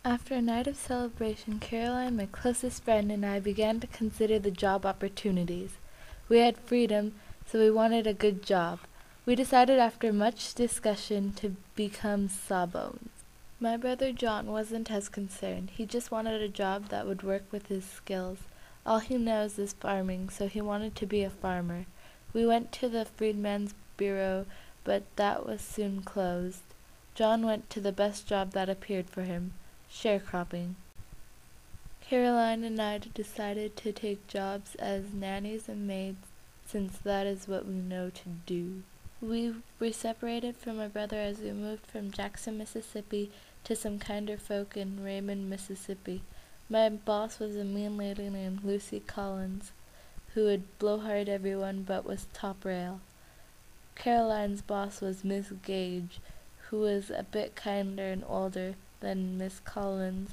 After a night of celebration, Caroline, my closest friend, and I began to consider the job opportunities. We had freedom, so we wanted a good job. We decided after much discussion to become sawbones. My brother John wasn't as concerned. He just wanted a job that would work with his skills. All he knows is farming, so he wanted to be a farmer. We went to the Freedmen's Bureau, but that was soon closed. John went to the best job that appeared for him, sharecropping. Caroline and I decided to take jobs as nannies and maids, since that is what we know to do. We were separated from my brother as we moved from Jackson, Mississippi to some kinder folk in Raymond, Mississippi. My boss was a mean lady named Lucy Collins, who would blowhard everyone but was top rail. Caroline's boss was Miss Gage, who was a bit kinder and older than Miss Collins.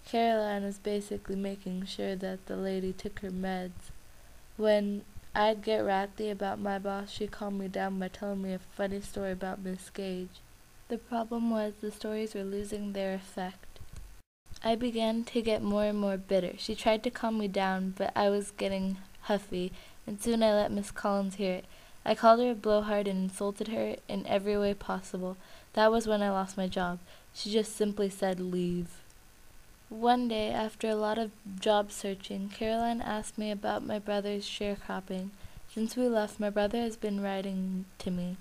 Caroline was basically making sure that the lady took her meds. When I'd get wrathy about my boss, she'd calm me down by telling me a funny story about Miss Gage. The problem was the stories were losing their effect. I began to get more and more bitter. She tried to calm me down, but I was getting huffy, and soon I let Miss Collins hear it. I called her a blowhard and insulted her in every way possible. That was when I lost my job. She just simply said, "Leave." One day, after a lot of job searching, Caroline asked me about my brother's sharecropping. Since we left, my brother has been writing to me.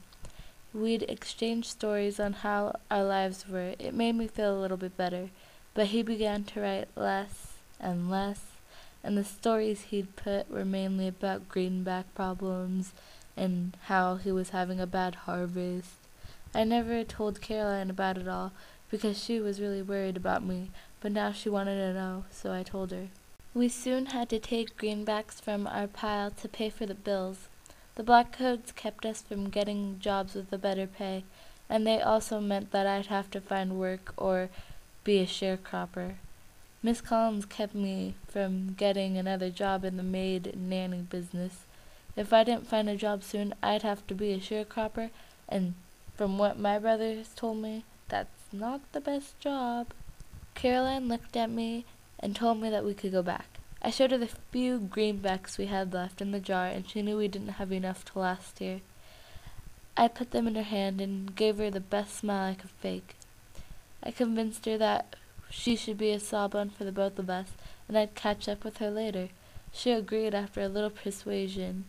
We'd exchanged stories on how our lives were. It made me feel a little bit better, but he began to write less, and the stories he'd put were mainly about greenback problems and how he was having a bad harvest. I never told Caroline about it all because she was really worried about me, but now she wanted to know, so I told her. We soon had to take greenbacks from our pile to pay for the bills. The black codes kept us from getting jobs with a better pay, and they also meant that I'd have to find work or be a sharecropper. Miss Collins kept me from getting another job in the maid and nanny business. If I didn't find a job soon, I'd have to be a sharecropper, and from what my brothers told me, that's not the best job. Caroline looked at me and told me that we could go back. I showed her the few greenbacks we had left in the jar, and she knew we didn't have enough to last here. I put them in her hand and gave her the best smile I could fake. I convinced her that she should be a sawbone for the both of us, and I'd catch up with her later. She agreed after a little persuasion.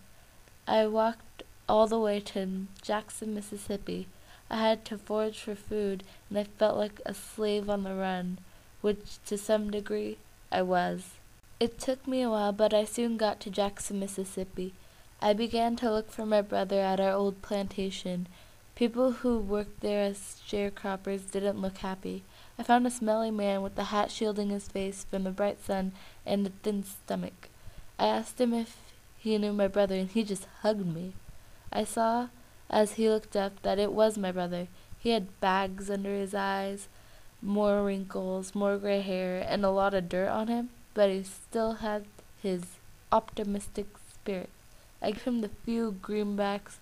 I walked all the way to Jackson, Mississippi. I had to forage for food, and I felt like a slave on the run, which to some degree I was. It took me a while, but I soon got to Jackson, Mississippi. I began to look for my brother at our old plantation. People who worked there as sharecroppers didn't look happy. I found a smelly man with a hat shielding his face from the bright sun and a thin stomach. I asked him if he knew my brother, and he just hugged me. I saw, as he looked up, that it was my brother. He had bags under his eyes, more wrinkles, more gray hair, and a lot of dirt on him, but he still had his optimistic spirit. I gave him the few greenbacks,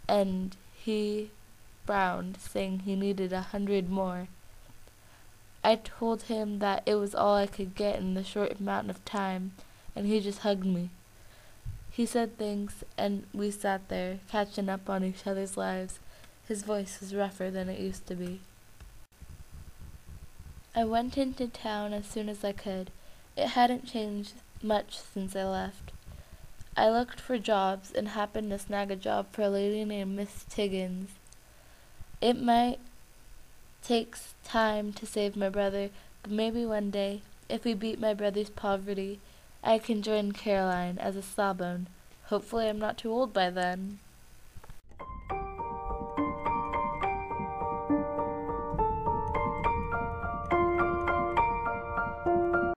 and he frowned, saying he needed 100 more. I told him that it was all I could get in the short amount of time, and he just hugged me. He said thanks, and we sat there, catching up on each other's lives. His voice was rougher than it used to be. I went into town as soon as I could. It hadn't changed much since I left. I looked for jobs and happened to snag a job for a lady named Miss Tiggins. It might take time to save my brother, but maybe one day, if we beat my brother's poverty, I can join Caroline as a sawbone. Hopefully I'm not too old by then.